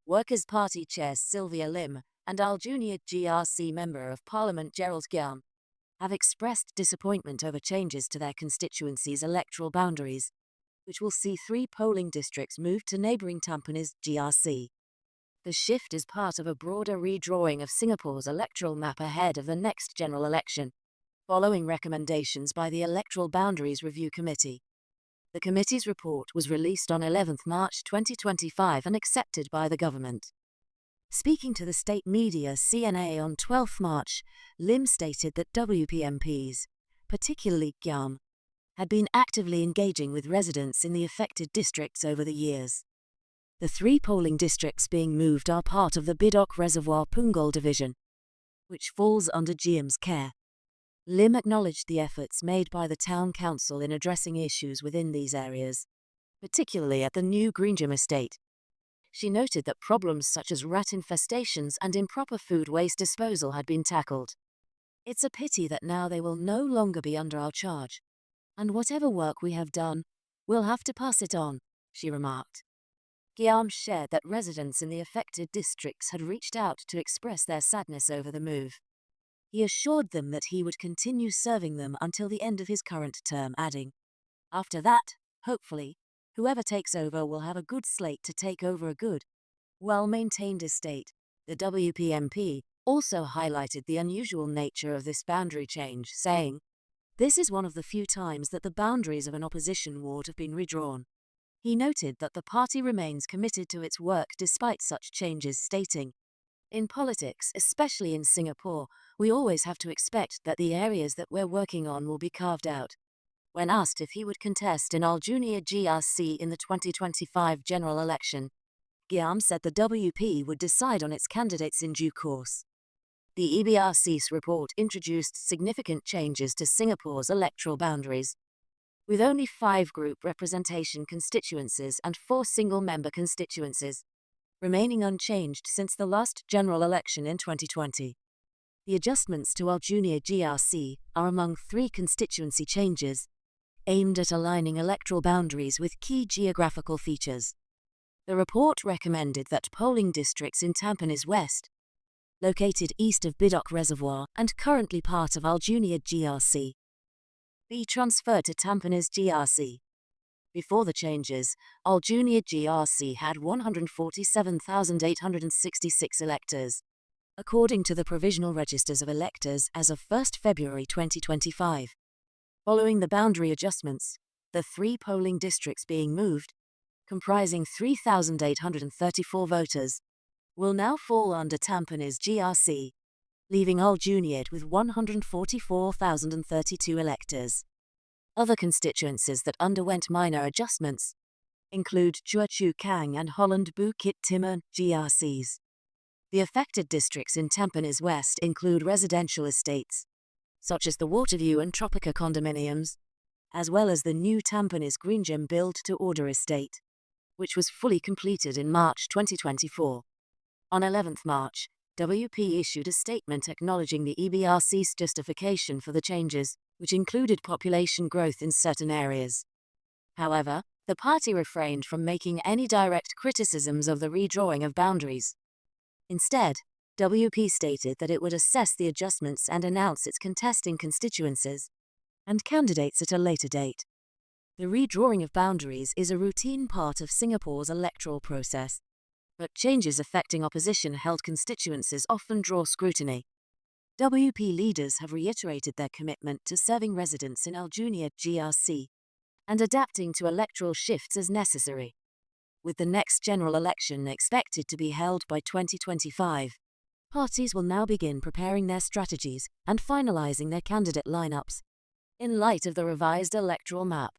Workers' Party Chair Sylvia Lim and Aljunied GRC Member of Parliament Gerald Giam have expressed disappointment over changes to their constituency's electoral boundaries, which will see 3 polling districts moved to neighbouring Tampines GRC. The shift is part of a broader redrawing of Singapore's electoral map ahead of the next general election, following recommendations by the Electoral Boundaries Review Committee. The committee's report was released on 11 March 2025 and accepted by the government. Speaking to the state media CNA on 12 March, Lim stated that WPMPs, particularly Giam, had been actively engaging with residents in the affected districts over the years. The 3 polling districts being moved are part of the Bidok Reservoir Punggol division, which falls under Giam's care. Lim acknowledged the efforts made by the town council in addressing issues within these areas, particularly at the new Giam estate. She noted that problems such as rat infestations and improper food waste disposal had been tackled. It's a pity that now they will no longer be under our charge, and whatever work we have done, we'll have to pass it on, she remarked. Giam shared that residents in the affected districts had reached out to express their sadness over the move. He assured them that he would continue serving them until the end of his current term, adding, "After that, hopefully, whoever takes over will have a good slate to take over a good, well-maintained estate." The WPMP also highlighted the unusual nature of this boundary change, saying, "This is one of the few times that the boundaries of an opposition ward have been redrawn." He noted that the party remains committed to its work despite such changes, stating, "In politics, especially in Singapore, we always have to expect that the areas that we're working on will be carved out." When asked if he would contest in Aljunied GRC in the 2025 general election, Giam said the WP would decide on its candidates in due course. The EBRC's report introduced significant changes to Singapore's electoral boundaries, with only 5 group representation constituencies and 4 single-member constituencies remaining unchanged since the last general election in 2020. The adjustments to Aljunied GRC are among 3 constituency changes, aimed at aligning electoral boundaries with key geographical features. The report recommended that polling districts in Tampines West, located east of Bidok Reservoir and currently part of Aljunied GRC, be transferred to Tampines GRC. Before the changes, Aljunied GRC had 147,866 electors, according to the provisional registers of electors as of 1 February 2025. Following the boundary adjustments, the 3 polling districts being moved, comprising 3,834 voters, will now fall under Tampines GRC, leaving Aljunied with 144,032 electors. Other constituencies that underwent minor adjustments include Chua Chu Kang and Holland Bukit Timur GRCs. The affected districts in Tampines West include residential estates, such as the Waterview and Tropica condominiums, as well as the new Tampines Giam build-to-order estate, which was fully completed in March 2024. On 11 March, WP issued a statement acknowledging the EBRC's justification for the changes, which included population growth in certain areas. However, the party refrained from making any direct criticisms of the redrawing of boundaries. Instead, WP stated that it would assess the adjustments and announce its contesting constituencies and candidates at a later date. The redrawing of boundaries is a routine part of Singapore's electoral process, but changes affecting opposition-held constituencies often draw scrutiny. WP leaders have reiterated their commitment to serving residents in Aljunied GRC and adapting to electoral shifts as necessary. With the next general election expected to be held by 2025, parties will now begin preparing their strategies and finalizing their candidate lineups in light of the revised electoral map.